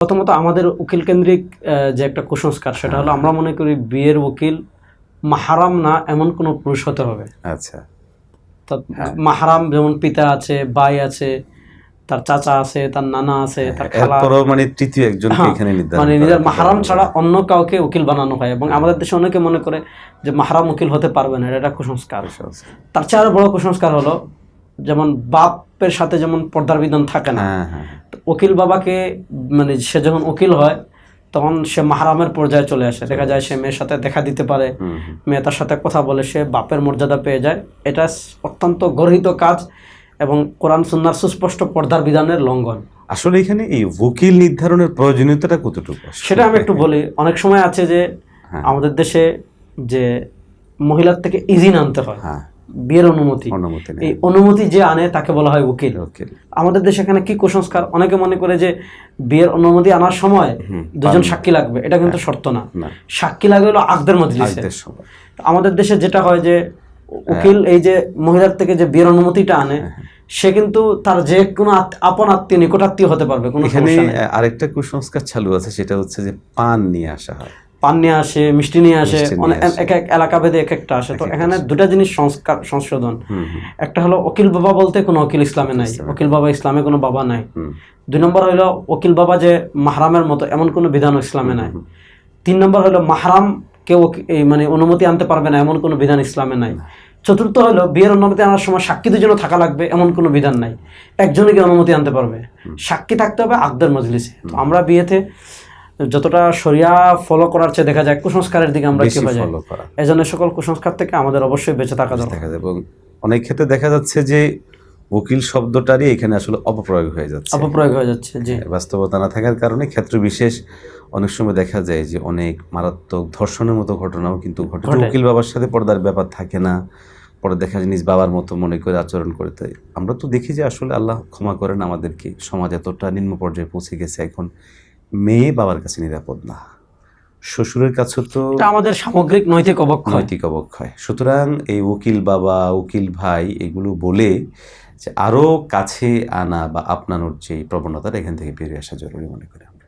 প্রথমত আমাদের উকিল কেন্দ্রিক যে একটা কুসংস্কার, সেটা হলো আমরা মনে করি বিয়ের উকিল মাহারাম না এমন কোনো পুরুষ হতে হবে। আচ্ছা, মাহারাম যেমন পিতা আছে, ভাই আছে, তার চাচা আছে, তার নানা আছে, তার খালা, এরপরও মানে তৃতীয় একজনকে এখানে নির্ধারণ মানে করা নিজের হতে মাহারাম পারে। ছাড়া অন্য কাউকে উকিল বানানো হয়। এবং আমাদের দেশে অনেকে মনে করে যে মাহারাম উকিল হতে পারবে না, এটা কুসংস্কার। তার চেয়ে আরো বড় কুসংস্কার হলো, যেমন বাপের সাথে যেমন পর্দার বিধান থাকে না, উকিল বাবাকে মানে সে যখন উকিল হয় তখন সে মাহারামের পর্যায়ে চলে আসে। দেখা যায় সে মেয়ের সাথে দেখা দিতে পারে, মেয়ে তার সাথে কথা বলে, সে বাপের মর্যাদা পেয়ে যায়। এটা অত্যন্ত গর্হিত কাজ এবং কোরআন সুন্নাহর সুস্পষ্ট পর্দার বিধানের লঙ্ঘন। আসলে এখানে এই উকিল নির্ধারণের প্রয়োজনীয়তাটা কতটুকু, সেটা আমি একটু বলি। অনেক সময় আছে যে আমাদের দেশে যে মহিলার থেকে ইজিন আনতে হয়, বিয়ের অনুমতি, এই অনুমতি যে আনে তাকে বলা হয় উকিল। আমাদের দেশে এখানে কি কুসংস্কার, অনেকে মনে করে যে বিয়ের অনুমতি আনার সময় দুজন সাক্ষী লাগবে, এটা কিন্তু শর্ত না। সাক্ষী লাগবে হলো আকদের মজলিসে। আমাদের দেশে যেটা হয় যে উকিল এই যে মহিলার থেকে যে বিয়ের অনুমতিটা আনে, সে কিন্তু তার যে কোনো আপন আত্মীয়, নিকটাত্মীয় হতে পারবে, কোনো সমস্যা নেই। আরেকটা কুসংস্কার চালু আছে, সেটা হচ্ছে যে পান নিয়ে আসা হয়, পান নিয়ে আসে, মিষ্টি নিয়ে আসে, এক এক এলাকা ভেদে এক একটা আসে। তো এখানে দুটা জিনিস সংশোধন। একটা হলো উকিল বাবা বলতে কোনো উকিল ইসলামে নাই, উকিল বাবা ইসলামে কোনো বাবা নাই। 2 নম্বর হলো উকিল বাবা যে মাহরামের মতো এমন কোনো বিধান ইসলামে নাই। 3 নম্বর হলো মাহরাম কেউ মানে অনুমতি আনতে পারবে না এমন কোনো বিধান ইসলামে নাই। চতুর্থ হলো বিয়ের অনুমতি আনার সময় সাক্ষী দুজনও থাকা লাগবে এমন কোনো বিধান নাই, একজনই কি অনুমতি আনতে পারবে। সাক্ষী থাকতে হবে আকদের মজলিসে। তো আমরা বিয়েতে যতটা শরিয়া ফলো করার চেয়ে দেখা যায় কুসংস্কারের দিকে আমরা কি হয়ে যাই। এই জন্য সকল কুসংস্কার থেকে আমাদের অবশ্যই বেঁচে থাকা দরকার। এবং অনেক ক্ষেত্রে দেখা যাচ্ছে যে উকিল শব্দটারই এখানে আসলে অপপ্রয়োগ হয়ে যাচ্ছে, জি, বাস্তবতা না থাকার কারণে ক্ষেত্র বিশেষ অনেক সময় দেখা যায় যে অনেক মারাত্মক ধর্ষণের মতো ঘটনাও কিন্তু ঘটে। উকিল বাবার সাথে পর্দার ব্যাপার থাকে না, পরে দেখা যায় নিজ বাবার মতো মনে করে আচরণ করে। তাই আমরা তো দেখি যে আসলে আল্লাহ ক্ষমা করেন আমাদেরকে, সমাজ এতটা নিম্ন পর্যায়ে পৌঁছে গেছে, এখন মেয়ে বাবার কাছে নিরাপদ না, শ্বশুরের কাছে তো আমাদের সামগ্রিক নৈতিক অবক্ষয়। সুতরাং এই উকিল বাবা, উকিল ভাই এগুলো বলে যে আরো কাছে আনা বা আপনানোর যে প্রবণতাটা, এখান থেকে বেরিয়ে আসা জরুরি মনে করি।